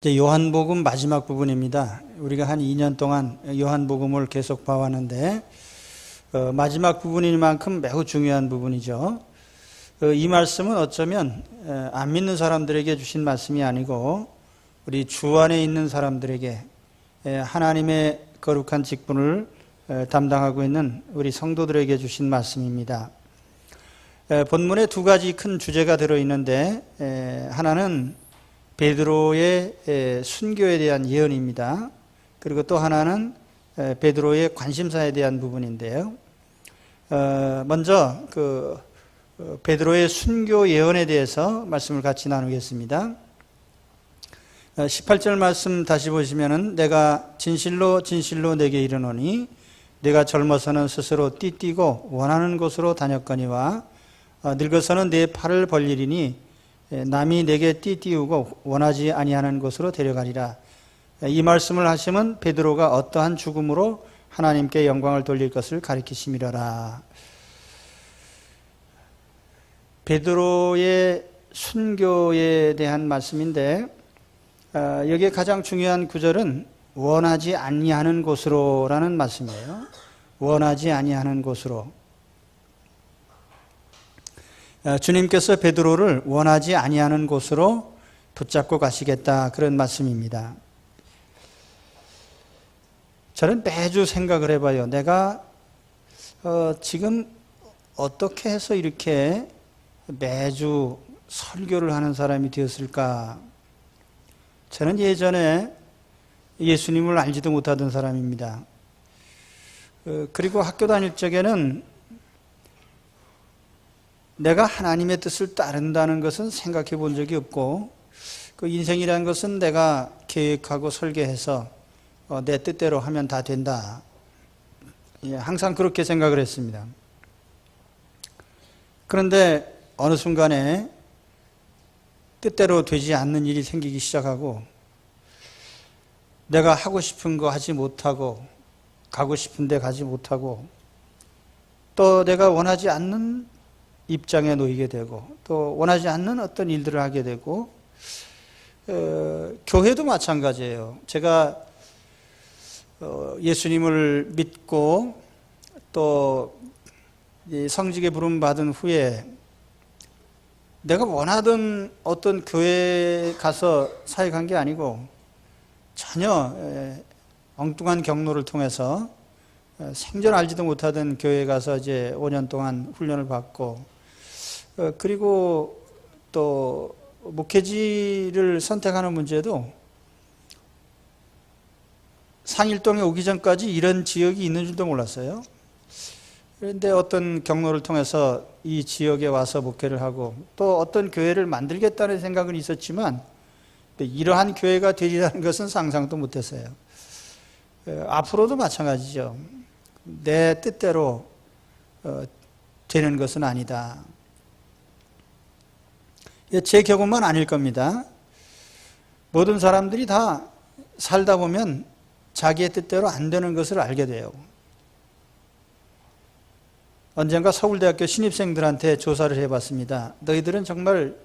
이제 요한복음 마지막 부분입니다. 우리가 한 2년 동안 요한복음을 계속 봐왔는데 마지막 부분인 만큼 매우 중요한 부분이죠. 이 말씀은 어쩌면 안 믿는 사람들에게 주신 말씀이 아니고 우리 주 안에 있는 사람들에게 하나님의 거룩한 직분을 담당하고 있는 우리 성도들에게 주신 말씀입니다. 본문에 두 가지 큰 주제가 들어있는데 하나는 베드로의 순교에 대한 예언입니다. 그리고 또 하나는 베드로의 관심사에 대한 부분인데요. 먼저 베드로의 순교 예언에 대해서 말씀을 같이 나누겠습니다. 18절 말씀 다시 보시면은 내가 진실로 진실로 내게 이르노니 내가 젊어서는 스스로 띠뛰고 원하는 곳으로 다녔거니와 늙어서는 내 팔을 벌리리니 남이 내게 띠띠우고 원하지 아니하는 곳으로 데려가리라. 이 말씀을 하시면 베드로가 어떠한 죽음으로 하나님께 영광을 돌릴 것을 가리키심이로라. 베드로의 순교에 대한 말씀인데 여기에 가장 중요한 구절은 원하지 아니하는 곳으로라는 말씀이에요. 원하지 아니하는 곳으로. 주님께서 베드로를 원하지 아니하는 곳으로 붙잡고 가시겠다, 그런 말씀입니다. 저는 매주 생각을 해봐요. 내가 지금 어떻게 해서 이렇게 매주 설교를 하는 사람이 되었을까? 저는 예전에 예수님을 알지도 못하던 사람입니다. 그리고 학교 다닐 적에는 내가 하나님의 뜻을 따른다는 것은 생각해 본 적이 없고, 그 인생이라는 것은 내가 계획하고 설계해서 내 뜻대로 하면 다 된다. 항상 그렇게 생각을 했습니다. 그런데 어느 순간에 뜻대로 되지 않는 일이 생기기 시작하고, 내가 하고 싶은 거 하지 못하고, 가고 싶은 데 가지 못하고, 또 내가 원하지 않는 입장에 놓이게 되고, 또 원하지 않는 어떤 일들을 하게 되고, 교회도 마찬가지예요. 제가 예수님을 믿고 또 성직에 부름 받은 후에 내가 원하던 어떤 교회에 가서 사역한 게 아니고 전혀 엉뚱한 경로를 통해서 생전 알지도 못하던 교회에 가서 이제 5년 동안 훈련을 받고, 그리고 또 목회지를 선택하는 문제도 상일동에 오기 전까지 이런 지역이 있는 줄도 몰랐어요. 그런데 어떤 경로를 통해서 이 지역에 와서 목회를 하고 또 어떤 교회를 만들겠다는 생각은 있었지만 이러한 교회가 되리라는 것은 상상도 못했어요. 앞으로도 마찬가지죠. 내 뜻대로 되는 것은 아니다. 제 경험만 아닐 겁니다. 모든 사람들이 다 살다 보면 자기의 뜻대로 안 되는 것을 알게 돼요. 언젠가 서울대학교 신입생들한테 조사를 해봤습니다. 너희들은 정말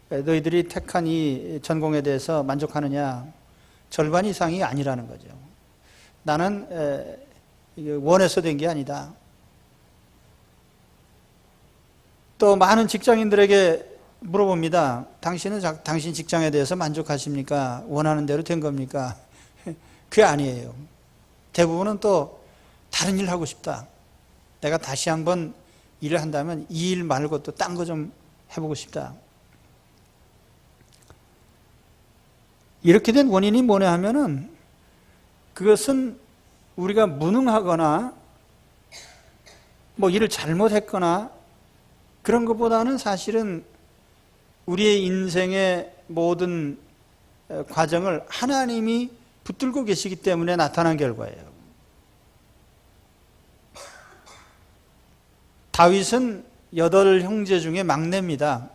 너희들이 택한 이 전공에 대해서 만족하느냐? 절반 이상이 아니라는 거죠. 나는 원해서 된 게 아니다. 또 많은 직장인들에게 물어봅니다. 당신은 당신 직장에 대해서 만족하십니까? 원하는 대로 된 겁니까? 그게 아니에요. 대부분은 또 다른 일 하고 싶다. 내가 다시 한번 일을 한다면 이 일 말고 또 딴 거 좀 해보고 싶다. 이렇게 된 원인이 뭐냐 하면은 그것은 우리가 무능하거나 뭐 일을 잘못했거나 그런 것보다는 사실은 우리의 인생의 모든 과정을 하나님이 붙들고 계시기 때문에 나타난 결과예요. 다윗은 8 형제 중에 막내입니다.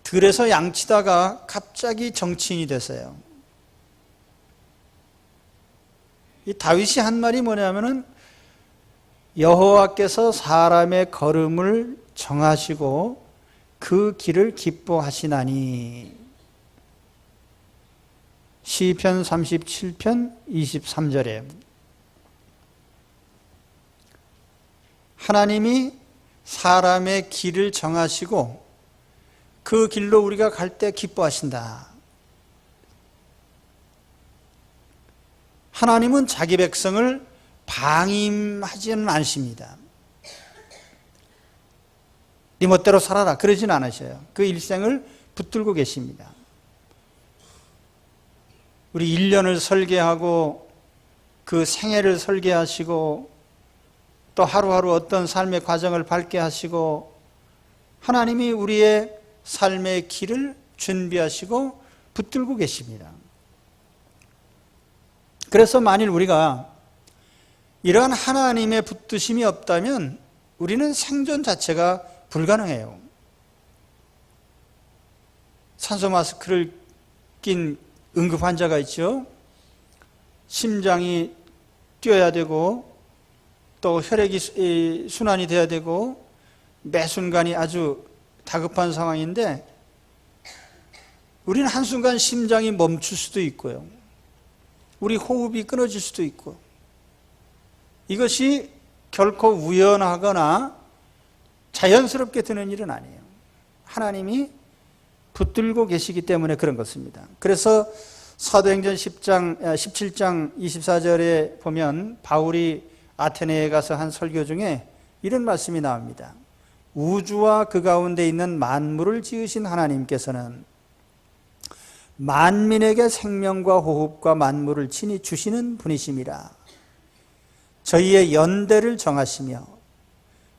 들에서 양치다가 갑자기 정치인이 됐어요. 이 다윗이 한 말이 뭐냐면은 여호와께서 사람의 걸음을 정하시고 그 길을 기뻐하시나니, 시편 37편 23절에 하나님이 사람의 길을 정하시고 그 길로 우리가 갈 때 기뻐하신다. 하나님은 자기 백성을 방임하지는 않으십니다. 네 멋대로 살아라 그러진 않으셔요. 그 일생을 붙들고 계십니다. 우리 1년을 설계하고 그 생애를 설계하시고 또 하루하루 어떤 삶의 과정을 밟게 하시고 하나님이 우리의 삶의 길을 준비하시고 붙들고 계십니다. 그래서 만일 우리가 이러한 하나님의 붙드심이 없다면 우리는 생존 자체가 불가능해요. 산소 마스크를 낀 응급 환자가 있죠. 심장이 뛰어야 되고 또 혈액이 순환이 돼야 되고 매 순간이 아주 다급한 상황인데 우리는 한순간 심장이 멈출 수도 있고요. 우리 호흡이 끊어질 수도 있고 이것이 결코 우연하거나 자연스럽게 되는 일은 아니에요. 하나님이 붙들고 계시기 때문에 그런 것입니다. 그래서 사도행전 17장 24절에 보면 바울이 아테네에 가서 한 설교 중에 이런 말씀이 나옵니다. 우주와 그 가운데 있는 만물을 지으신 하나님께서는 만민에게 생명과 호흡과 만물을 친히 주시는 분이심이라. 저희의 연대를 정하시며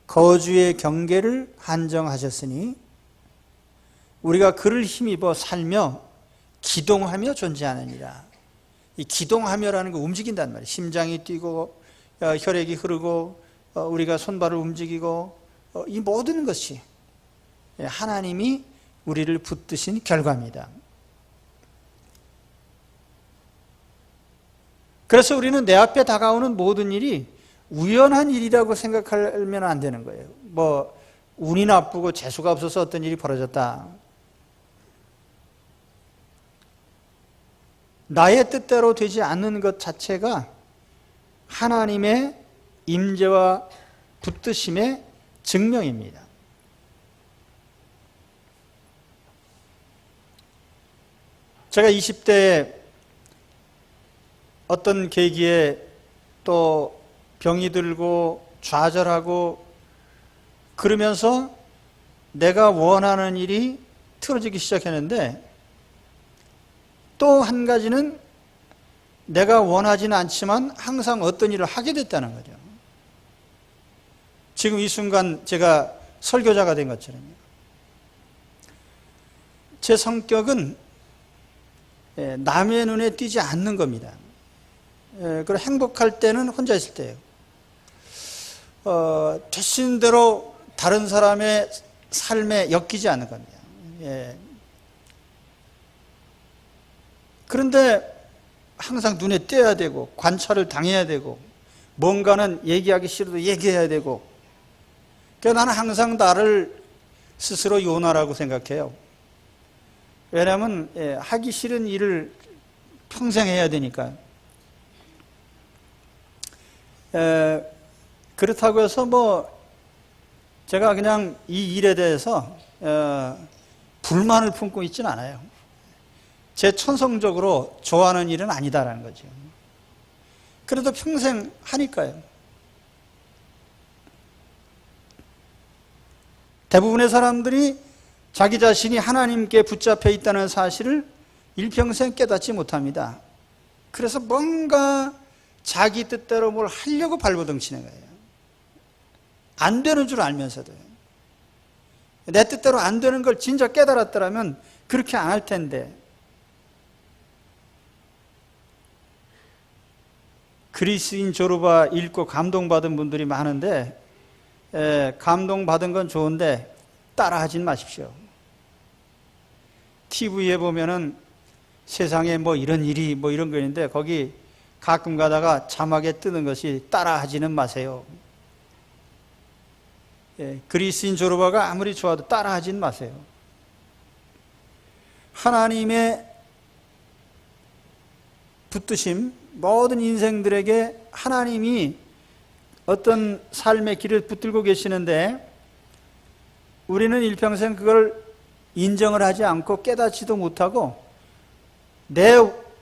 거주의 경계를 한정하셨으니 우리가 그를 힘입어 살며 기동하며 존재하느니라. 이 기동하며라는 거 움직인단 말이에요. 심장이 뛰고 혈액이 흐르고 우리가 손발을 움직이고 이 모든 것이 하나님이 우리를 붙드신 결과입니다. 그래서 우리는 내 앞에 다가오는 모든 일이 우연한 일이라고 생각하면 안 되는 거예요. 뭐 운이 나쁘고 재수가 없어서 어떤 일이 벌어졌다. 나의 뜻대로 되지 않는 것 자체가 하나님의 임재와 붙드심의 증명입니다. 제가 20대에 어떤 계기에 또 병이 들고 좌절하고 그러면서 내가 원하는 일이 틀어지기 시작했는데 또 한 가지는 내가 원하지는 않지만 항상 어떤 일을 하게 됐다는 거죠. 지금 이 순간 제가 설교자가 된 것처럼요. 제 성격은 남의 눈에 띄지 않는 겁니다. 그리고 행복할 때는 혼자 있을 때예요. 되신 대로 다른 사람의 삶에 엮이지 않는 겁니다. 그런데 항상 눈에 띄어야 되고 관찰을 당해야 되고 뭔가는 얘기하기 싫어도 얘기해야 되고 그래서 나는 항상 나를 스스로 요나라고 생각해요. 왜냐하면 하기 싫은 일을 평생 해야 되니까요. 그렇다고 해서 뭐 제가 그냥 이 일에 대해서 불만을 품고 있지는 않아요. 제 천성적으로 좋아하는 일은 아니다라는 거죠. 그래도 평생 하니까요. 대부분의 사람들이 자기 자신이 하나님께 붙잡혀 있다는 사실을 일평생 깨닫지 못합니다. 그래서 뭔가 자기 뜻대로 뭘 하려고 발버둥치는 거예요. 안 되는 줄 알면서도요. 내 뜻대로 안 되는 걸 진짜 깨달았더라면 그렇게 안 할 텐데. 그리스인 조르바 읽고 감동받은 분들이 많은데 감동받은 건 좋은데 따라하진 마십시오. TV에 보면은 세상에 뭐 이런 일이 뭐 이런 거 있는데 거기 가끔 가다가 자막에 뜨는 것이 따라하지는 마세요. 그리스인 조르바가 아무리 좋아도 따라하지는 마세요. 하나님의 붙드심, 모든 인생들에게 하나님이 어떤 삶의 길을 붙들고 계시는데 우리는 일평생 그걸 인정을 하지 않고 깨닫지도 못하고 내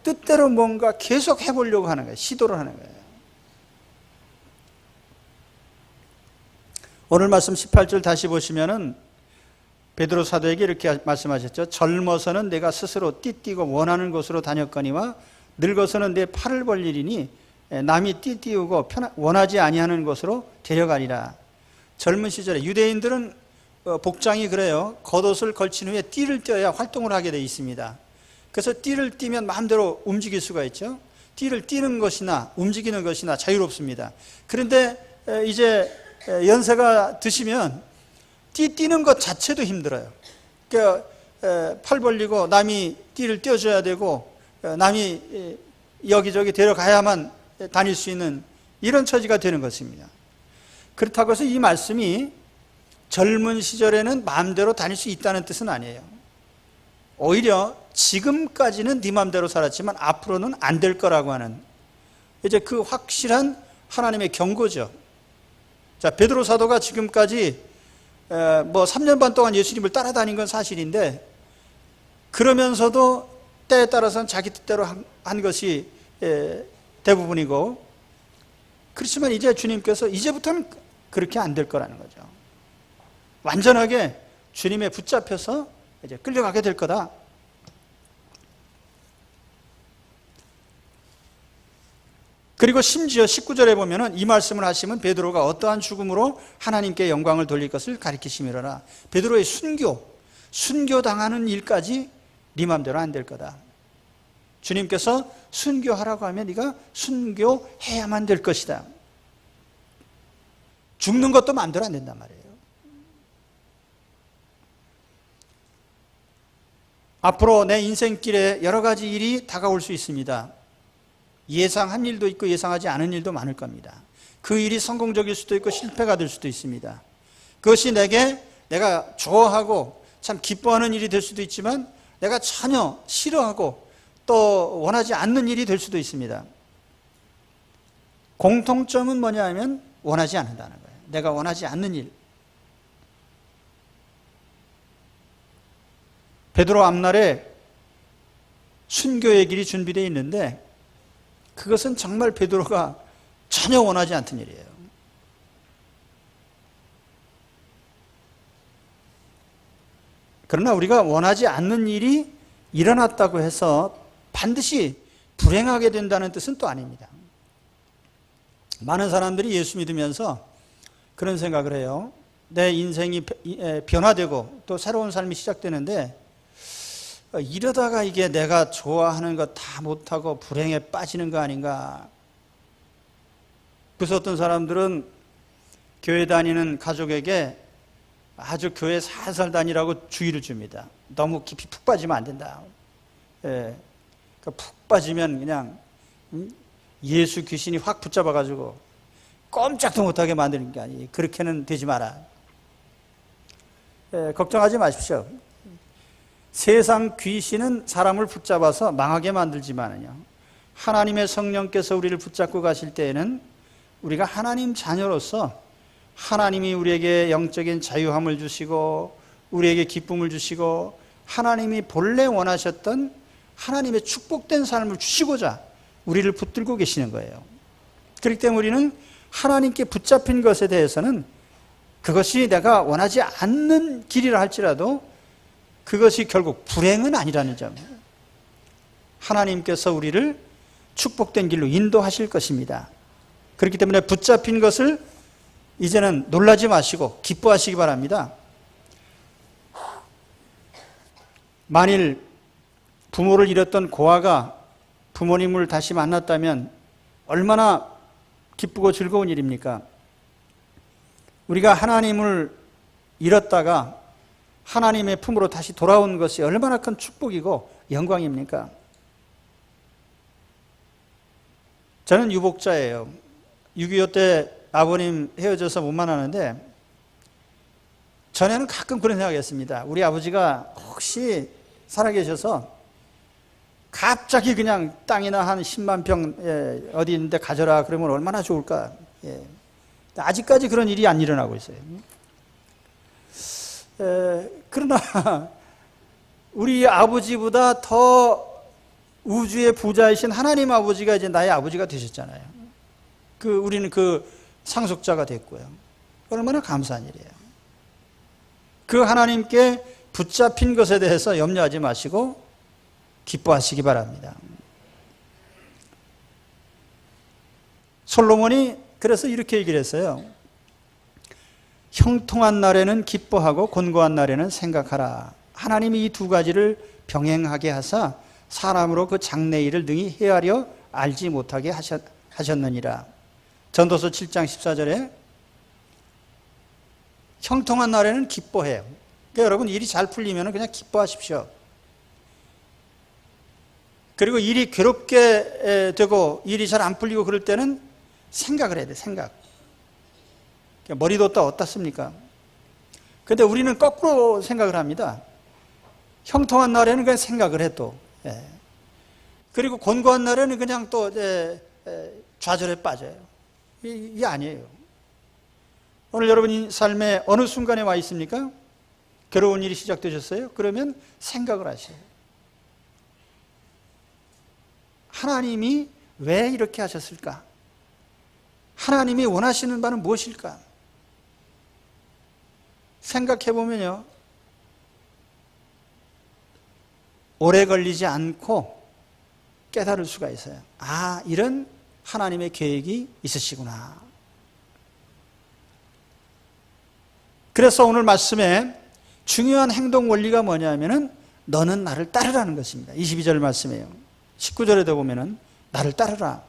뜻대로 뭔가 계속 해보려고 하는 거예요. 시도를 하는 거예요. 오늘 말씀 18절 다시 보시면은 베드로 사도에게 이렇게 말씀하셨죠. 젊어서는 내가 스스로 띠띠고 원하는 곳으로 다녔거니와 늙어서는 내 팔을 벌리리니 남이 띠띠우고 원하지 아니하는 곳으로 데려가리라. 젊은 시절에 유대인들은 복장이 그래요. 겉옷을 걸친 후에 띠를 떼어야 활동을 하게 되어 있습니다. 그래서 띠를 띠면 마음대로 움직일 수가 있죠. 띠를 띠는 것이나 움직이는 것이나 자유롭습니다. 그런데 이제 연세가 드시면 띠 띠는 것 자체도 힘들어요. 그러니까 팔 벌리고 남이 띠를 떼어줘야 되고 남이 여기저기 데려가야만 다닐 수 있는 이런 처지가 되는 것입니다. 그렇다고 해서 이 말씀이 젊은 시절에는 마음대로 다닐 수 있다는 뜻은 아니에요. 오히려 지금까지는 네 마음대로 살았지만 앞으로는 안 될 거라고 하는 이제 그 확실한 하나님의 경고죠. 자, 베드로 사도가 지금까지 3년 반 동안 예수님을 따라다닌 건 사실인데 그러면서도 때에 따라서는 자기 뜻대로 한 것이 대부분이고 그렇지만 이제 주님께서 이제부터는 그렇게 안 될 거라는 거죠. 완전하게 주님에 붙잡혀서 이제 끌려가게 될 거다. 그리고 심지어 19절에 보면은 이 말씀을 하시면 베드로가 어떠한 죽음으로 하나님께 영광을 돌릴 것을 가리키심이로라. 베드로의 순교당하는 일까지 네 맘대로 안 될 거다. 주님께서 순교하라고 하면 네가 순교해야만 될 것이다. 죽는 것도 마음대로 안 된단 말이에요. 앞으로 내 인생길에 여러 가지 일이 다가올 수 있습니다. 예상한 일도 있고 예상하지 않은 일도 많을 겁니다. 그 일이 성공적일 수도 있고 실패가 될 수도 있습니다. 그것이 내가 좋아하고 참 기뻐하는 일이 될 수도 있지만 내가 전혀 싫어하고 또 원하지 않는 일이 될 수도 있습니다. 공통점은 뭐냐 하면 원하지 않는다는 거예요. 내가 원하지 않는 일. 베드로 앞날에 순교의 길이 준비되어 있는데 그것은 정말 베드로가 전혀 원하지 않던 일이에요. 그러나 우리가 원하지 않는 일이 일어났다고 해서 반드시 불행하게 된다는 뜻은 또 아닙니다. 많은 사람들이 예수 믿으면서 그런 생각을 해요. 내 인생이 변화되고 또 새로운 삶이 시작되는데 이러다가 이게 내가 좋아하는 거 다 못하고 불행에 빠지는 거 아닌가. 그래서 어떤 사람들은 교회 다니는 가족에게 아주 교회 살살 다니라고 주의를 줍니다. 너무 깊이 푹 빠지면 안 된다. 예. 그러니까 푹 빠지면 그냥 예수 귀신이 확 붙잡아가지고 꼼짝도 못하게 만드는 게 아니에요. 그렇게는 되지 마라. 예, 걱정하지 마십시오. 세상 귀신은 사람을 붙잡아서 망하게 만들지만은요, 하나님의 성령께서 우리를 붙잡고 가실 때에는 우리가 하나님 자녀로서 하나님이 우리에게 영적인 자유함을 주시고 우리에게 기쁨을 주시고 하나님이 본래 원하셨던 하나님의 축복된 삶을 주시고자 우리를 붙들고 계시는 거예요. 그렇기 때문에 우리는 하나님께 붙잡힌 것에 대해서는 그것이 내가 원하지 않는 길이라 할지라도 그것이 결국 불행은 아니라는 점, 하나님께서 우리를 축복된 길로 인도하실 것입니다. 그렇기 때문에 붙잡힌 것을 이제는 놀라지 마시고 기뻐하시기 바랍니다. 만일 부모를 잃었던 고아가 부모님을 다시 만났다면 얼마나 기쁘고 즐거운 일입니까? 우리가 하나님을 잃었다가 하나님의 품으로 다시 돌아온 것이 얼마나 큰 축복이고 영광입니까? 저는 유복자예요. 6.25 때 아버님 헤어져서 못 만나는데 전에는 가끔 그런 생각했습니다. 우리 아버지가 혹시 살아계셔서 갑자기 그냥 땅이나 한 10만 평 어디 있는데 가져라 그러면 얼마나 좋을까. 아직까지 그런 일이 안 일어나고 있어요. 그러나 우리 아버지보다 더 우주의 부자이신 하나님 아버지가 이제 나의 아버지가 되셨잖아요. 우리는 그 상속자가 됐고요. 얼마나 감사한 일이에요. 그 하나님께 붙잡힌 것에 대해서 염려하지 마시고 기뻐하시기 바랍니다. 솔로몬이 그래서 이렇게 얘기를 했어요. 형통한 날에는 기뻐하고 곤고한 날에는 생각하라. 하나님이 이 두 가지를 병행하게 하사 사람으로 그 장래일을 능히 헤아려 알지 못하게 하셨느니라. 전도서 7장 14절에 형통한 날에는 기뻐해요. 그러니까 여러분 일이 잘 풀리면 그냥 기뻐하십시오. 그리고 일이 괴롭게 되고 일이 잘 안 풀리고 그럴 때는 생각을 해야 돼. 생각. 머리도 어떻습니까? 근데 우리는 거꾸로 생각을 합니다. 형통한 날에는 그냥 생각을 해도, 그리고 곤고한 날에는 그냥 또 좌절에 빠져요. 이게 아니에요. 오늘 여러분 삶의 어느 순간에 와 있습니까? 괴로운 일이 시작되셨어요? 그러면 생각을 하세요. 하나님이 왜 이렇게 하셨을까? 하나님이 원하시는 바는 무엇일까? 생각해 보면요, 오래 걸리지 않고 깨달을 수가 있어요. 아, 이런 하나님의 계획이 있으시구나. 그래서 오늘 말씀에 중요한 행동 원리가 뭐냐면은 너는 나를 따르라는 것입니다. 22절 말씀이에요. 19절에도 보면은 나를 따르라.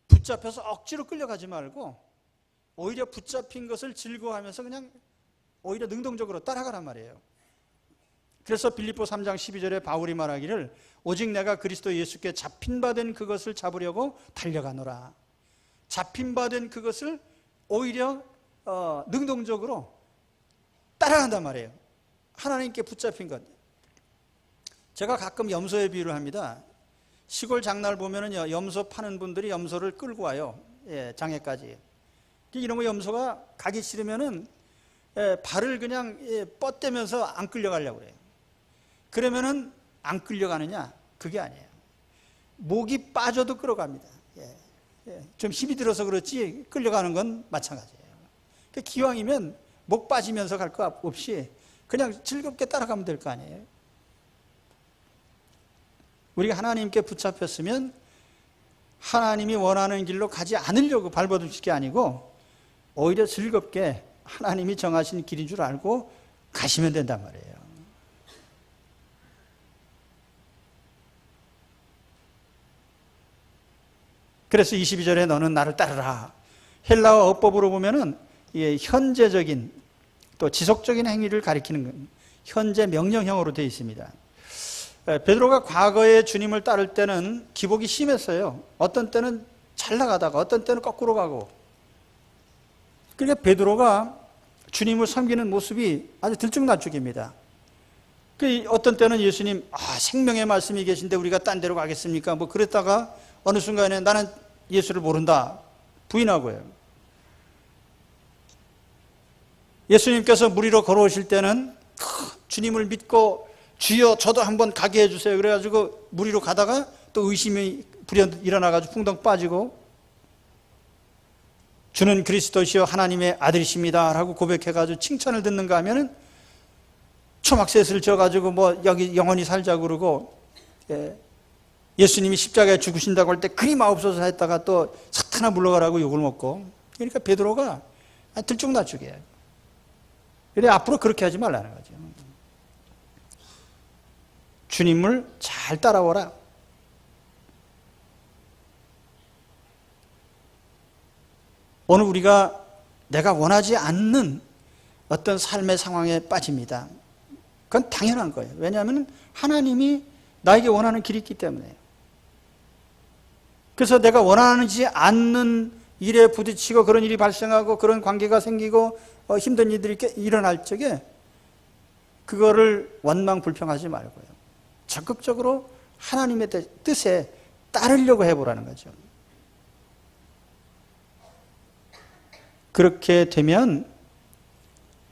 붙잡혀서 억지로 끌려가지 말고 오히려 붙잡힌 것을 즐거워하면서 그냥 오히려 능동적으로 따라가란 말이에요. 그래서 빌립보 3장 12절에 바울이 말하기를 오직 내가 그리스도 예수께 잡힌 바 된 그것을 잡으려고 달려가노라. 잡힌 바 된 그것을 오히려 능동적으로 따라간단 말이에요. 하나님께 붙잡힌 것. 제가 가끔 염소의 비유를 합니다. 시골 장날 보면은 염소 파는 분들이 염소를 끌고 와요. 장에까지. 이런 거 염소가 가기 싫으면은 발을 그냥 뻗대면서 안 끌려가려고 그래요. 그러면은 안 끌려가느냐? 그게 아니에요. 목이 빠져도 끌어갑니다. 좀 힘이 들어서 그렇지 끌려가는 건 마찬가지예요. 그러니까 기왕이면 목 빠지면서 갈 거 없이 그냥 즐겁게 따라가면 될 거 아니에요. 우리가 하나님께 붙잡혔으면 하나님이 원하는 길로 가지 않으려고 발버둥칠 게 아니고 오히려 즐겁게 하나님이 정하신 길인 줄 알고 가시면 된단 말이에요. 그래서 22절에 너는 나를 따르라. 헬라어 어법으로 보면은 현재적인 또 지속적인 행위를 가리키는 현재 명령형으로 되어 있습니다. 베드로가 과거에 주님을 따를 때는 기복이 심했어요. 어떤 때는 잘 나가다가 어떤 때는 거꾸로 가고. 그러니까 베드로가 주님을 섬기는 모습이 아주 들쭉날쭉입니다. 어떤 때는 예수님 생명의 말씀이 계신데 우리가 딴 데로 가겠습니까? 뭐 그랬다가 어느 순간에 나는 예수를 모른다 부인하고요. 예수님께서 물 위로 걸어오실 때는 주님을 믿고 주여 저도 한번 가게 해주세요. 그래가지고 물 위로 가다가 또 의심이 불현 일어나가지고 풍덩 빠지고 주는 그리스도시요 하나님의 아들이십니다 라고 고백해가지고 칭찬을 듣는가 하면은 초막셋을 져가지고 뭐 여기 영원히 살자고 그러고 예수님이 십자가에 죽으신다고 할 때 그리 마옵소서 했다가 또 사탄아 물러가라고 욕을 먹고. 그러니까 베드로가 들쭉날쭉해요. 그래 앞으로 그렇게 하지 말라는 거죠. 주님을 잘 따라오라. 오늘 우리가 내가 원하지 않는 어떤 삶의 상황에 빠집니다. 그건 당연한 거예요. 왜냐하면 하나님이 나에게 원하는 길이 있기 때문에. 그래서 내가 원하지 않는 일에 부딪히고 그런 일이 발생하고 그런 관계가 생기고 힘든 일들이 일어날 적에 그거를 원망불평하지 말고요. 적극적으로 하나님의 뜻에 따르려고 해보라는 거죠. 그렇게 되면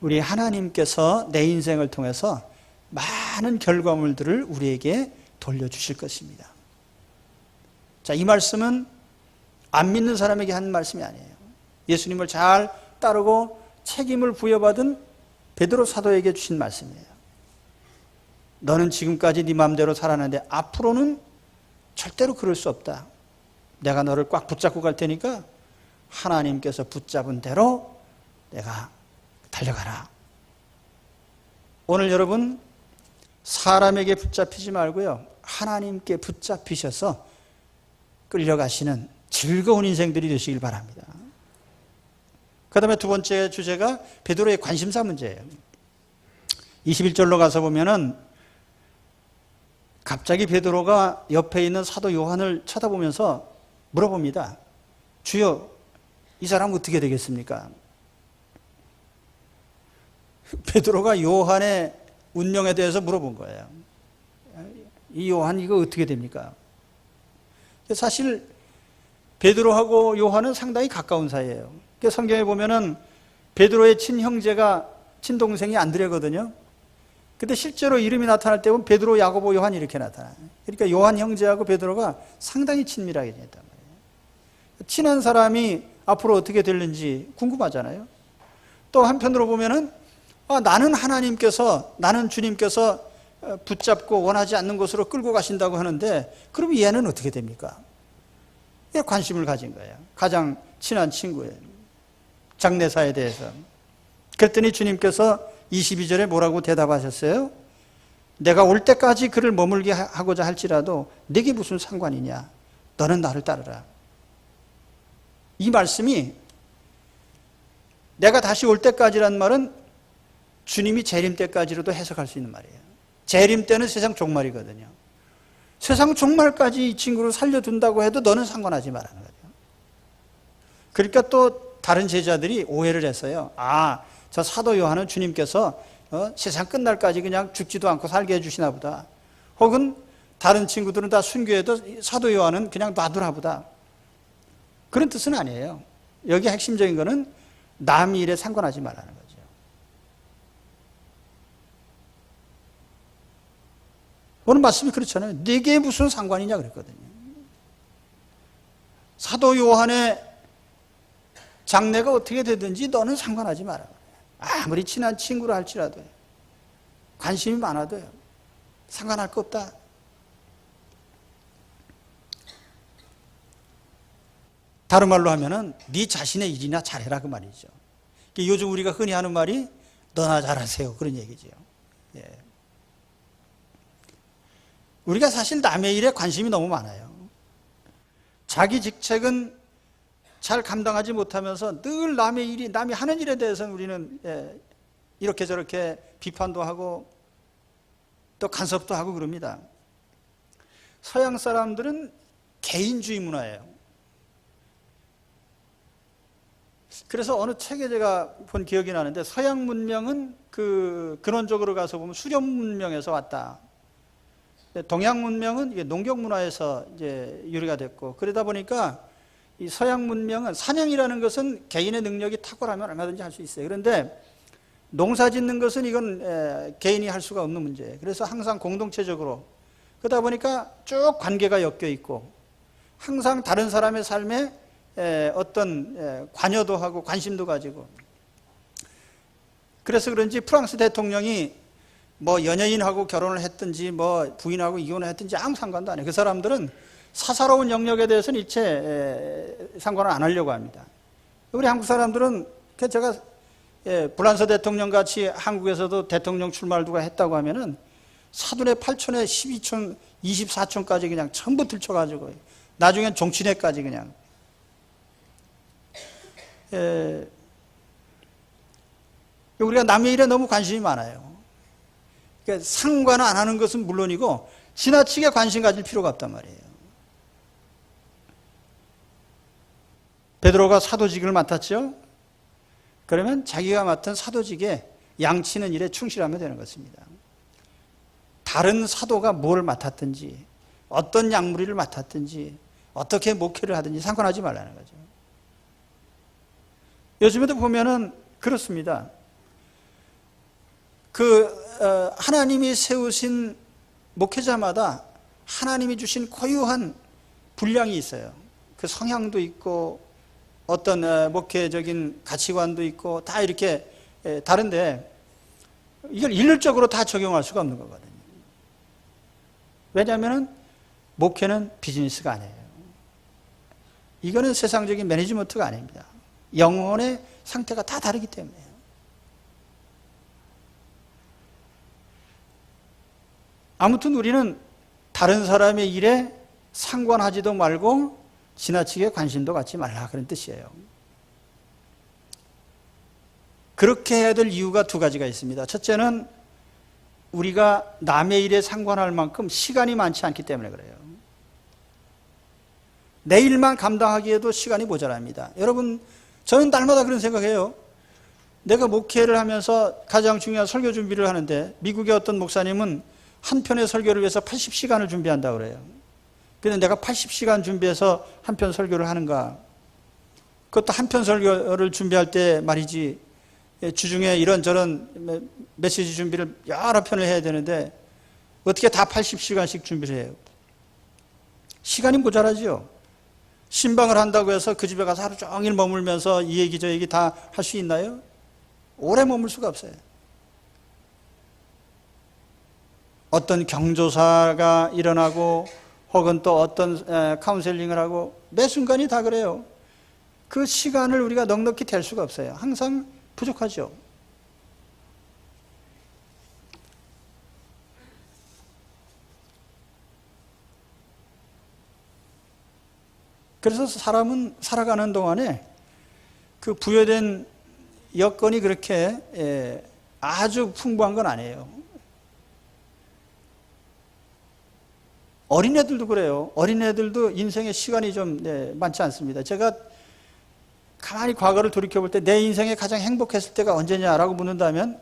우리 하나님께서 내 인생을 통해서 많은 결과물들을 우리에게 돌려주실 것입니다. 자, 이 말씀은 안 믿는 사람에게 한 말씀이 아니에요. 예수님을 잘 따르고 책임을 부여받은 베드로 사도에게 주신 말씀이에요. 너는 지금까지 네 마음대로 살았는데 앞으로는 절대로 그럴 수 없다. 내가 너를 꽉 붙잡고 갈 테니까 하나님께서 붙잡은 대로 내가 달려가라. 오늘 여러분 사람에게 붙잡히지 말고요, 하나님께 붙잡히셔서 끌려가시는 즐거운 인생들이 되시길 바랍니다. 그 다음에 두 번째 주제가 베드로의 관심사 문제예요. 21절로 가서 보면은 갑자기 베드로가 옆에 있는 사도 요한을 쳐다보면서 물어봅니다. 주여, 이 사람 어떻게 되겠습니까? 베드로가 요한의 운명에 대해서 물어본 거예요. 이 요한 이거 어떻게 됩니까? 사실 베드로하고 요한은 상당히 가까운 사이예요. 성경에 보면은 베드로의 친형제가 친동생이 안드레거든요. 근데 실제로 이름이 나타날 때 보면 베드로, 야고보, 요한 이렇게 나타나요. 그러니까 요한 형제하고 베드로가 상당히 친밀하게 지냈단 말이에요. 친한 사람이 앞으로 어떻게 될는지 궁금하잖아요. 또 한편으로 보면은 나는 하나님께서, 나는 주님께서 붙잡고 원하지 않는 곳으로 끌고 가신다고 하는데 그럼 얘는 어떻게 됩니까? 관심을 가진 거예요. 가장 친한 친구예요. 장례사에 대해서. 그랬더니 주님께서 22절에 뭐라고 대답하셨어요? 내가 올 때까지 그를 머물게 하고자 할지라도 내게 무슨 상관이냐? 너는 나를 따르라. 이 말씀이 내가 다시 올 때까지란 말은 주님이 재림 때까지로도 해석할 수 있는 말이에요. 재림 때는 세상 종말이거든요. 세상 종말까지 이 친구를 살려둔다고 해도 너는 상관하지 말라는 거죠. 그러니까 또 다른 제자들이 오해를 했어요. 저 사도 요한은 주님께서 세상 끝날까지 그냥 죽지도 않고 살게 해주시나 보다. 혹은 다른 친구들은 다 순교해도 사도 요한은 그냥 놔두나 보다. 그런 뜻은 아니에요. 여기 핵심적인 거는 남의 일에 상관하지 말라는 거죠. 오늘 말씀이 그렇잖아요. 네게 무슨 상관이냐 그랬거든요. 사도 요한의 장래가 어떻게 되든지 너는 상관하지 마라. 아무리 친한 친구라 할지라도 관심이 많아도요, 상관할 거 없다. 다른 말로 하면은 네 자신의 일이나 잘해라 그 말이죠. 요즘 우리가 흔히 하는 말이 너나 잘하세요 그런 얘기죠. 예. 우리가 사실 남의 일에 관심이 너무 많아요. 자기 직책은 잘 감당하지 못하면서 늘 남의 일이, 남이 하는 일에 대해서는 우리는 이렇게 저렇게 비판도 하고 또 간섭도 하고 그럽니다. 서양 사람들은 개인주의 문화예요. 그래서 어느 책에 제가 본 기억이 나는데 서양 문명은 근원적으로 가서 보면 수렵 문명에서 왔다. 동양 문명은 농경 문화에서 이제 유래가 됐고, 그러다 보니까 이 서양 문명은 사냥이라는 것은 개인의 능력이 탁월하면 얼마든지 할 수 있어요. 그런데 농사 짓는 것은 이건 개인이 할 수가 없는 문제예요. 그래서 항상 공동체적으로, 그러다 보니까 쭉 관계가 엮여 있고 항상 다른 사람의 삶에 어떤 관여도 하고 관심도 가지고, 그래서 그런지 프랑스 대통령이 뭐 연예인하고 결혼을 했든지 뭐 부인하고 이혼을 했든지 아무 상관도 안 해요. 그 사람들은 사사로운 영역에 대해서는 일체 상관을 안 하려고 합니다. 우리 한국 사람들은 제가 불란서 대통령 같이 한국에서도 대통령 출마를 누가 했다고 하면은 사돈의 8촌에 12촌, 24촌까지 그냥 전부 들쳐가지고 나중엔 종친회까지 그냥. 우리가 남의 일에 너무 관심이 많아요. 그러니까 상관 안 하는 것은 물론이고 지나치게 관심 가질 필요가 없단 말이에요. 베드로가 사도직을 맡았죠. 그러면 자기가 맡은 사도직에 양치는 일에 충실하면 되는 것입니다. 다른 사도가 뭘 맡았든지, 어떤 약물이를 맡았든지, 어떻게 목회를 하든지 상관하지 말라는 거죠. 요즘에도 보면은 그렇습니다. 하나님이 세우신 목회자마다 하나님이 주신 고유한 분량이 있어요. 그 성향도 있고 어떤 목회적인 가치관도 있고 다 이렇게 다른데 이걸 일률적으로 다 적용할 수가 없는 거거든요. 왜냐하면 목회는 비즈니스가 아니에요. 이거는 세상적인 매니지먼트가 아닙니다. 영혼의 상태가 다 다르기 때문에요. 아무튼 우리는 다른 사람의 일에 상관하지도 말고 지나치게 관심도 갖지 말라 그런 뜻이에요. 그렇게 해야 될 이유가 두 가지가 있습니다. 첫째는 우리가 남의 일에 상관할 만큼 시간이 많지 않기 때문에 그래요. 내 일만 감당하기에도 시간이 모자랍니다. 여러분, 저는 날마다 그런 생각해요. 내가 목회를 하면서 가장 중요한 설교 준비를 하는데 미국의 어떤 목사님은 한 편의 설교를 위해서 80시간을 준비한다고 그래요. 근데 내가 80시간 준비해서 한 편 설교를 하는가? 그것도 한 편 설교를 준비할 때 말이지, 주중에 이런저런 메시지 준비를 여러 편을 해야 되는데 어떻게 다 80시간씩 준비를 해요? 시간이 모자라죠. 신방을 한다고 해서 그 집에 가서 하루 종일 머물면서 이 얘기 저 얘기 다 할 수 있나요? 오래 머물 수가 없어요. 어떤 경조사가 일어나고 혹은 또 어떤 카운셀링을 하고 매 순간이 다 그래요. 그 시간을 우리가 넉넉히 댈 수가 없어요. 항상 부족하죠. 그래서 사람은 살아가는 동안에 그 부여된 여건이 그렇게 아주 풍부한 건 아니에요. 어린애들도 그래요. 어린애들도 인생의 시간이 좀 많지 않습니다. 제가 가만히 과거를 돌이켜볼 때 내 인생에 가장 행복했을 때가 언제냐라고 묻는다면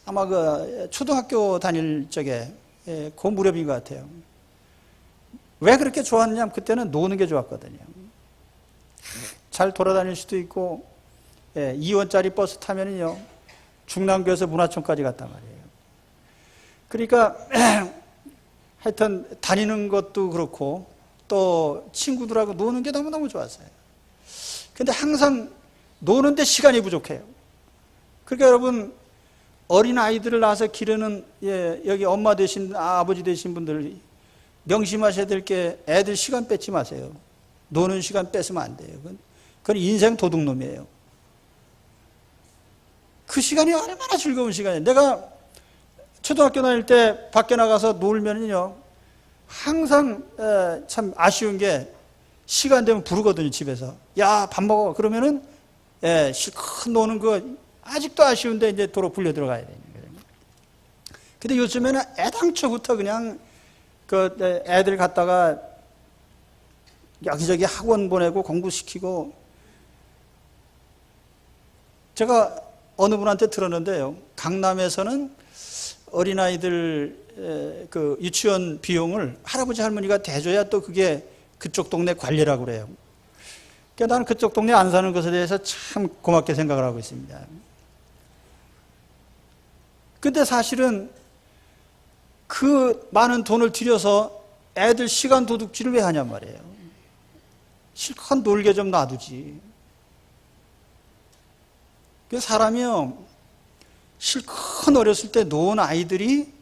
아마 그 초등학교 다닐 적에 그 무렵인 것 같아요. 왜 그렇게 좋았냐면 그때는 노는 게 좋았거든요. 잘 돌아다닐 수도 있고 2원짜리 버스 타면은요 중랑구에서 문화촌까지 갔단 말이에요. 그러니까 하여튼 다니는 것도 그렇고 또 친구들하고 노는 게 너무너무 좋았어요. 근데 항상 노는데 시간이 부족해요. 그러니까 여러분 어린 아이들을 낳아서 기르는 여기 엄마 되신 아버지 되신 분들 명심하셔야 될 게 애들 시간 뺏지 마세요. 노는 시간 뺏으면 안 돼요. 그건 인생 도둑놈이에요. 그 시간이 얼마나 즐거운 시간이에요. 내가 초등학교 다닐 때 밖에 나가서 놀면요 항상 참 아쉬운 게 시간 되면 부르거든요. 집에서 야 밥 먹어 그러면은 실컷 노는 거 아직도 아쉬운데 이제 도로 불려 들어가야 되는 거예요. 근데 요즘에는 애당초부터 그냥 그 애들 갖다가 여기저기 학원 보내고 공부시키고 제가 어느 분한테 들었는데요. 강남에서는 어린아이들 그 유치원 비용을 할아버지 할머니가 대줘야 또 그게 그쪽 동네 관리라고 그래요. 그러니까 나는 그쪽 동네 안 사는 것에 대해서 참 고맙게 생각을 하고 있습니다. 근데 사실은 그 많은 돈을 들여서 애들 시간 도둑질을 왜 하냔 말이에요. 실컷 놀게 좀 놔두지. 사람이요 실컷 어렸을 때 노은 아이들이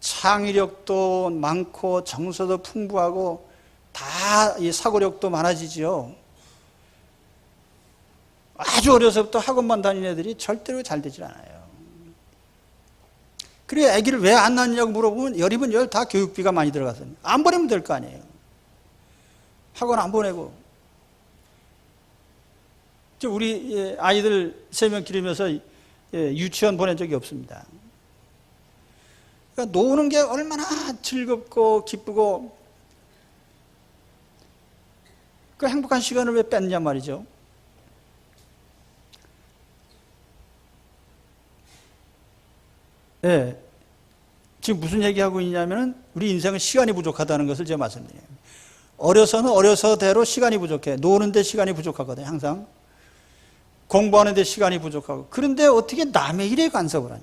창의력도 많고 정서도 풍부하고 다 이 사고력도 많아지죠. 아주 어려서부터 학원만 다니는 애들이 절대로 잘 되질 않아요. 그래 아기를 왜 안 낳느냐고 물어보면 열이면 열 다 교육비가 많이 들어가서 안 보내면 될 거 아니에요. 학원 안 보내고 우리 아이들 3명 기르면서 유치원 보낸 적이 없습니다. 그러니까 노는 게 얼마나 즐겁고 기쁘고 그 행복한 시간을 왜 뺐냐 말이죠. 예, 지금 무슨 얘기하고 있냐면은 우리 인생은 시간이 부족하다는 것을 제가 말씀드려요. 어려서는 어려서대로 시간이 부족해. 노는데 시간이 부족하거든요. 항상 공부하는데 시간이 부족하고. 그런데 어떻게 남의 일에 간섭을 하냐.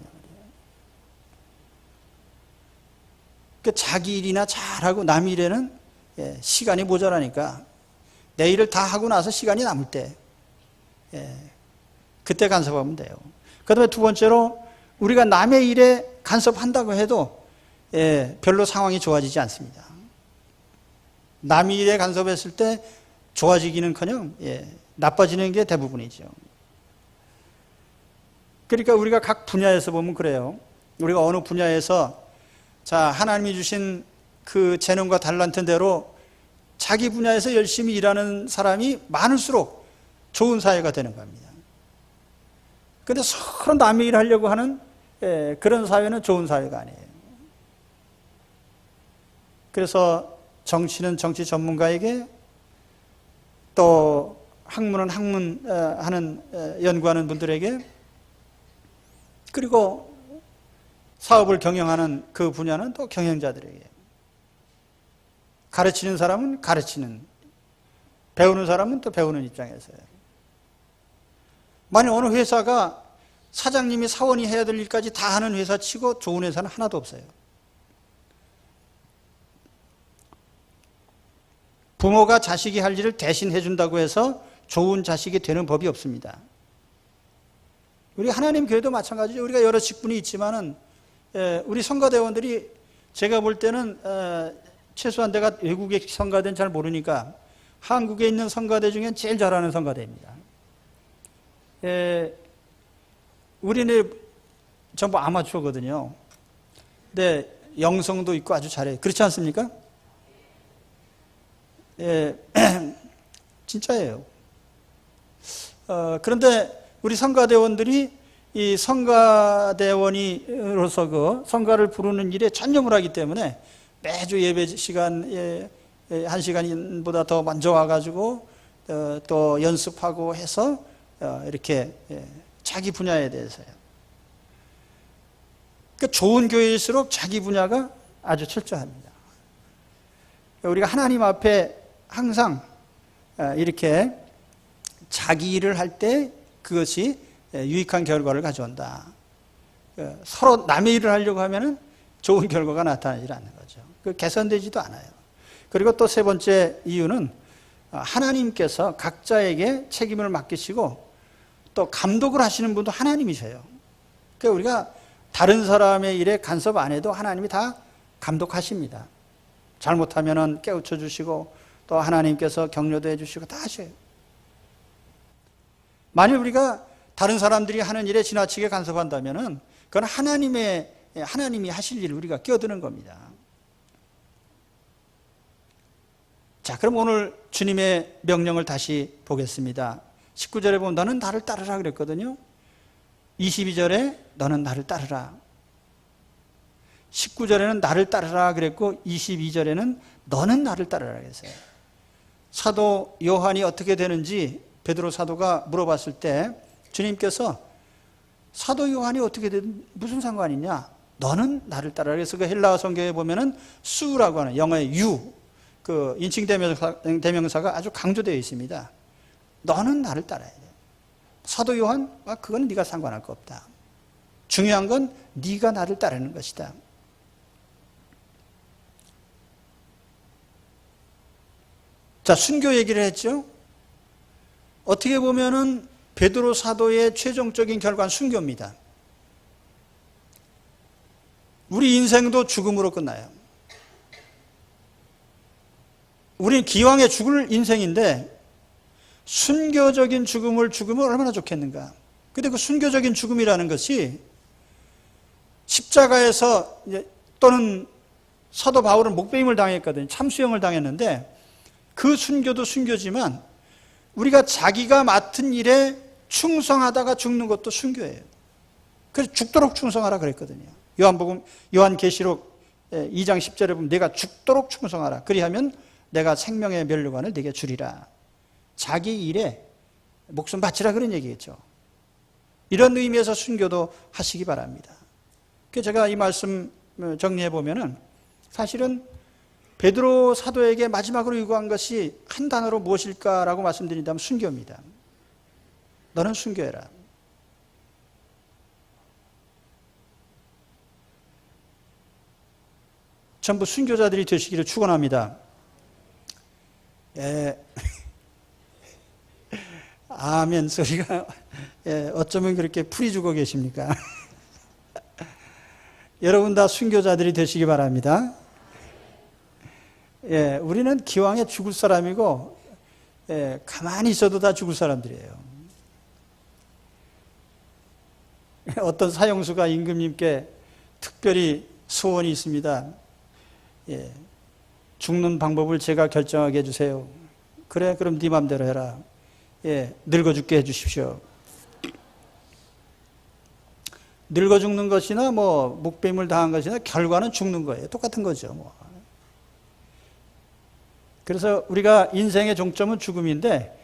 그러니까 자기 일이나 잘하고 남 일에는 시간이 모자라니까 내 일을 다 하고 나서 시간이 남을 때 그때 간섭하면 돼요. 그 다음에 두 번째로 우리가 남의 일에 간섭한다고 해도 별로 상황이 좋아지지 않습니다. 남의 일에 간섭했을 때 좋아지기는커녕 나빠지는 게 대부분이죠. 그러니까 우리가 각 분야에서 보면 그래요. 우리가 어느 분야에서 자, 하나님이 주신 그 재능과 달란트대로 자기 분야에서 열심히 일하는 사람이 많을수록 좋은 사회가 되는 겁니다. 그런데 서로 남의 일을 하려고 하는 그런 사회는 좋은 사회가 아니에요. 그래서 정치는 정치 전문가에게, 또 학문은 학문 연구하는 분들에게, 그리고 사업을 경영하는 그 분야는 또 경영자들에게, 가르치는 사람은 가르치는, 배우는 사람은 또 배우는 입장에서요. 만약 어느 회사가 사장님이 사원이 해야 될 일까지 다 하는 회사 치고 좋은 회사는 하나도 없어요. 부모가 자식이 할 일을 대신 해준다고 해서 좋은 자식이 되는 법이 없습니다. 우리 하나님 교회도 마찬가지죠. 우리가 여러 직분이 있지만은 우리 성가대원들이 제가 볼 때는 최소한 내가 외국의 성가대는 잘 모르니까 한국에 있는 성가대 중엔 제일 잘하는 성가대입니다. 우리는 전부 아마추어거든요. 근데 영성도 있고 아주 잘해요. 그렇지 않습니까? 진짜예요. 그런데 우리 성가대원들이 이 성가대원이로서 그 성가를 부르는 일에 전념을 하기 때문에 매주 예배 시간 1시간보다 더 먼저 와가지고 또 연습하고 해서 이렇게 자기 분야에 대해서요. 그러니까 좋은 교회일수록 자기 분야가 아주 철저합니다. 우리가 하나님 앞에 항상 이렇게 자기 일을 할 때 그것이 유익한 결과를 가져온다. 서로 남의 일을 하려고 하면은 좋은 결과가 나타나지 않는 거죠. 개선되지도 않아요. 그리고 또 세 번째 이유는 하나님께서 각자에게 책임을 맡기시고 또 감독을 하시는 분도 하나님이세요. 그러니까 우리가 다른 사람의 일에 간섭 안 해도 하나님이 다 감독하십니다. 잘못하면은 깨우쳐 주시고 또 하나님께서 격려도 해주시고 다 하셔요. 만일 우리가 다른 사람들이 하는 일에 지나치게 간섭한다면은 그건 하나님이 하실 일을 우리가 끼어드는 겁니다. 자, 그럼 오늘 주님의 명령을 다시 보겠습니다. 19절에 보면 너는 나를 따르라 그랬거든요. 22절에 너는 나를 따르라. 19절에는 나를 따르라 그랬고 22절에는 너는 나를 따르라 그랬어요. 사도 요한이 어떻게 되는지 베드로 사도가 물어봤을 때 주님께서 사도 요한이 어떻게 되든 무슨 상관이냐? 너는 나를 따르라. 그래서 그 헬라어 성경에 보면은 수라고 하는 영어의 유, 그 인칭 대명사가 아주 강조되어 있습니다. 너는 나를 따라야 돼. 사도 요한, 그건 네가 상관할 거 없다. 중요한 건 네가 나를 따르는 것이다. 자, 순교 얘기를 했죠. 어떻게 보면은 베드로 사도의 최종적인 결과는 순교입니다. 우리 인생도 죽음으로 끝나요. 우리는 기왕에 죽을 인생인데 순교적인 죽음을 죽으면 얼마나 좋겠는가. 근데 그 순교적인 죽음이라는 것이 십자가에서 또는 사도 바울은 목베임을 당했거든요. 참수형을 당했는데 그 순교도 순교지만 우리가 자기가 맡은 일에 충성하다가 죽는 것도 순교예요. 그래서 죽도록 충성하라 그랬거든요. 요한계시록 2장 10절에 보면 내가 죽도록 충성하라. 그리하면 내가 생명의 면류관을 네게 주리라. 자기 일에 목숨 바치라 그런 얘기겠죠. 이런 의미에서 순교도 하시기 바랍니다. 제가 이 말씀 정리해 보면은 사실은 베드로 사도에게 마지막으로 요구한 것이 한 단어로 무엇일까라고 말씀드린다면 순교입니다. 너는 순교해라. 전부 순교자들이 되시기를 축원합니다. 아멘 소리가 어쩌면 그렇게 풀이 주고 계십니까? 여러분 다 순교자들이 되시기 바랍니다. 우리는 기왕에 죽을 사람이고 가만히 있어도 다 죽을 사람들이에요. 어떤 사형수가 임금님께 특별히 소원이 있습니다. 죽는 방법을 제가 결정하게 해주세요. 그래, 그럼 네 맘대로 해라. 늙어 죽게 해주십시오. 늙어 죽는 것이나 목배임을 당한 것이나 결과는 죽는 거예요. 똑같은 거죠. 그래서 우리가 인생의 종점은 죽음인데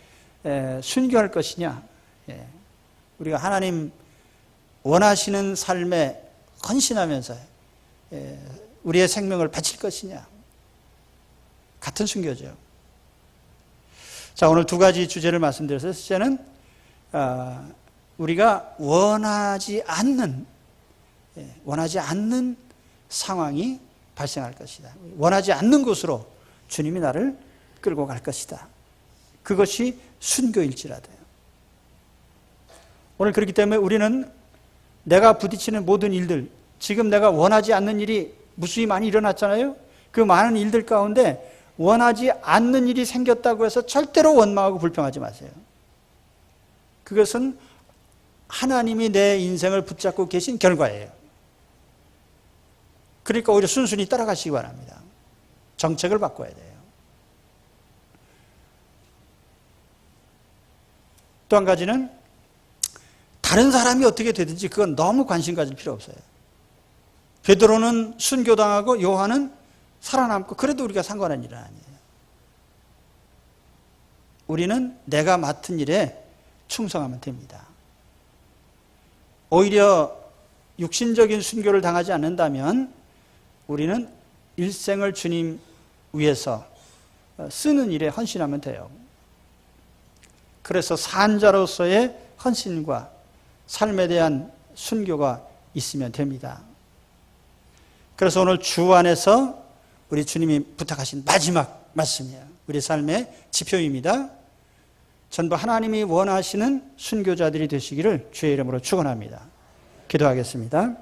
순교할 것이냐, 우리가 하나님 원하시는 삶에 헌신하면서 우리의 생명을 바칠 것이냐, 같은 순교죠. 자, 오늘 두 가지 주제를 말씀드렸어요. 첫째는 우리가 원하지 않는 상황이 발생할 것이다. 원하지 않는 곳으로 주님이 나를 끌고 갈 것이다. 그것이 순교일지라도요. 오늘 그렇기 때문에 우리는 내가 부딪히는 모든 일들, 지금 내가 원하지 않는 일이 무수히 많이 일어났잖아요. 그 많은 일들 가운데 원하지 않는 일이 생겼다고 해서 절대로 원망하고 불평하지 마세요. 그것은 하나님이 내 인생을 붙잡고 계신 결과예요. 그러니까 오히려 순순히 따라가시기 바랍니다. 정책을 바꿔야 돼요. 또 한 가지는 다른 사람이 어떻게 되든지 그건 너무 관심 가질 필요 없어요. 베드로는 순교당하고 요한은 살아남고 그래도 우리가 상관한 일은 아니에요. 우리는 내가 맡은 일에 충성하면 됩니다. 오히려 육신적인 순교를 당하지 않는다면 우리는 일생을 주님 위해서 쓰는 일에 헌신하면 돼요. 그래서 산자로서의 헌신과 삶에 대한 순교가 있으면 됩니다. 그래서 오늘 주 안에서 우리 주님이 부탁하신 마지막 말씀이에요. 우리 삶의 지표입니다. 전부 하나님이 원하시는 순교자들이 되시기를 주의 이름으로 축원합니다. 기도하겠습니다.